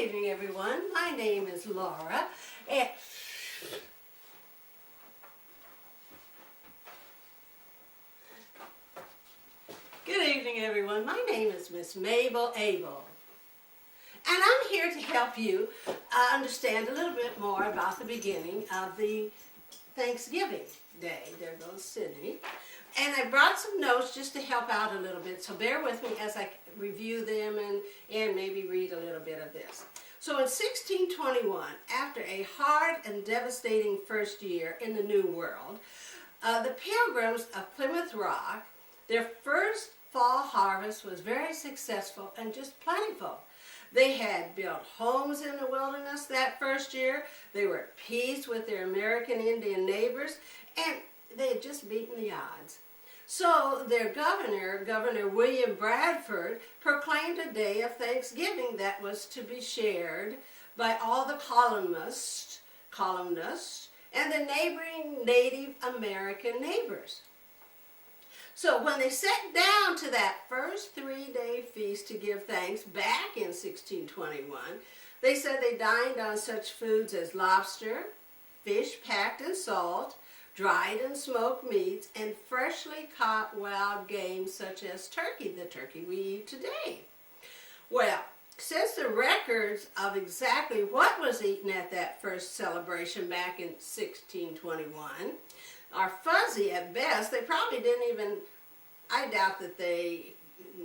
evening, everyone. My name is Laura. And Good evening, everyone. My name is Miss Mable.mpg. And I'm here to help you understand a little bit more about the beginning of the Thanksgiving Day. There goes Sydney. And I brought some notes just to help out a little bit, so bear with me as I review them and maybe read a little bit of this. So in 1621, after a hard and devastating first year in the New World, the Pilgrims of Plymouth Rock, their first fall harvest was very successful and just plentiful. They had built homes in the wilderness that first year. They were at peace with their American Indian neighbors, and they had just beaten the odds. So their Governor William Bradford, proclaimed a day of Thanksgiving that was to be shared by all the colonists and the neighboring Native American neighbors. So when they sat down to that first 3-day feast to give thanks back in 1621, they said they dined on such foods as lobster, fish packed in salt, dried and smoked meats, and freshly caught wild game such as turkey, the turkey we eat today. Well, since the records of exactly what was eaten at that first celebration back in 1621 are fuzzy at best, they probably didn't even, I doubt that they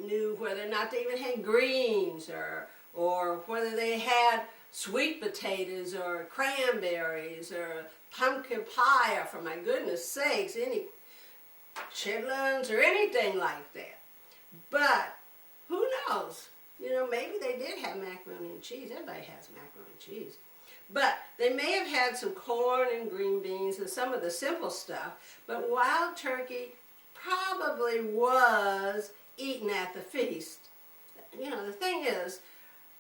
knew whether or not they even had greens or whether they had sweet potatoes or cranberries or pumpkin pie, or for my goodness sakes, any chitlins or anything like that. But who knows? You know, maybe they did have macaroni and cheese. Everybody has macaroni and cheese. But they may have had some corn and green beans and some of the simple stuff. But wild turkey probably was eaten at the feast. You know, the thing is,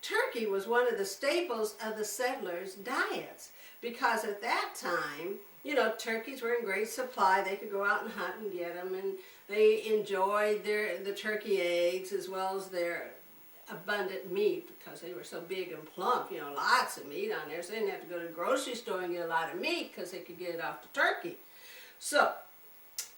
turkey was one of the staples of the settlers' diets, because at that time, you know, turkeys were in great supply. They could go out and hunt and get them, and they enjoyed the turkey eggs as well as their abundant meat, because they were so big and plump, you know, lots of meat on there, so they didn't have to go to the grocery store and get a lot of meat because they could get it off the turkey. So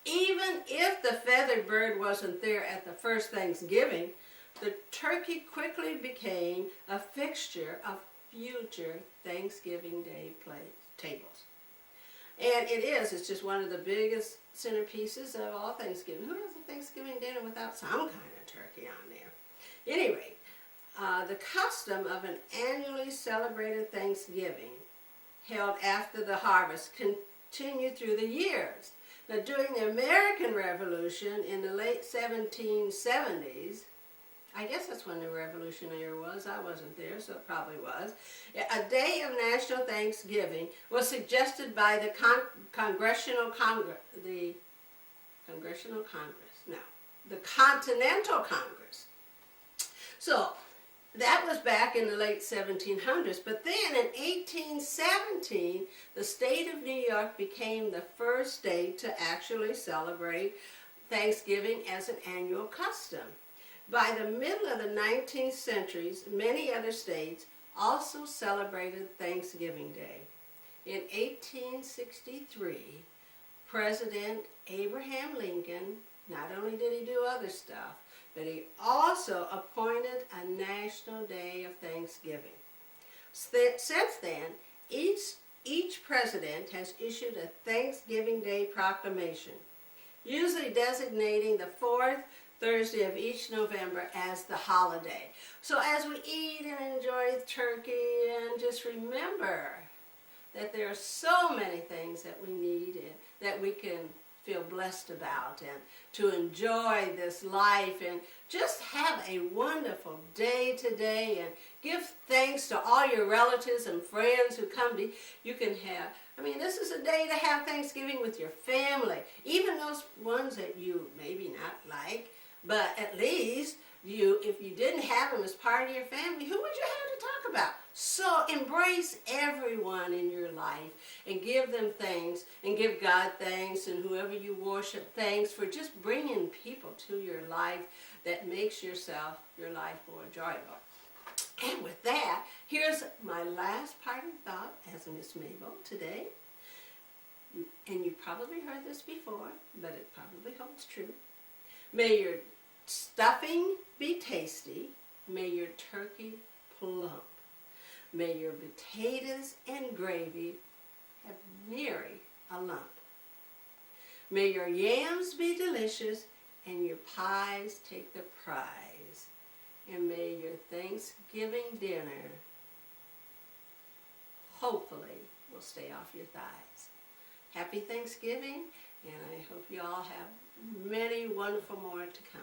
even if the feathered bird wasn't there at the first Thanksgiving, the turkey quickly became a fixture of future Thanksgiving Day tables. And it's just one of the biggest centerpieces of all Thanksgiving. Who has a Thanksgiving dinner without some kind of turkey on there? Anyway, the custom of an annually celebrated Thanksgiving held after the harvest continued through the years. Now, during the American Revolution in the late 1770s, I guess that's when the Revolutionary War was. I wasn't there, so it probably was. A day of national Thanksgiving was suggested by the Continental Congress. So that was back in the late 1700s. But then in 1817, the state of New York became the first state to actually celebrate Thanksgiving as an annual custom. By the middle of the 19th century, many other states also celebrated Thanksgiving Day. In 1863, President Abraham Lincoln, not only did he do other stuff, but he also appointed a National Day of Thanksgiving. Since then, each president has issued a Thanksgiving Day proclamation, usually designating the fourth Thursday of each November as the holiday. So as we eat and enjoy turkey, and just remember that there are so many things that we need and that we can feel blessed about, and to enjoy this life and just have a wonderful day today, and give thanks to all your relatives and friends who come to you. Can have, this is a day to have Thanksgiving with your family, even those ones that you maybe not like. But at least if you didn't have them as part of your family, who would you have to talk about? So embrace everyone in your life and give them thanks, and give God thanks, and whoever you worship thanks for just bringing people to your life that makes your life more enjoyable. And with that, Here's my last parting thought as Miss Mabel today. And you probably heard this before, but it probably holds true. May your stuffing be tasty. May your turkey plump. May your potatoes and gravy have nary a lump. May your yams be delicious and your pies take the prize. And may your Thanksgiving dinner hopefully will stay off your thighs. Happy Thanksgiving, and I hope you all have many wonderful more to come.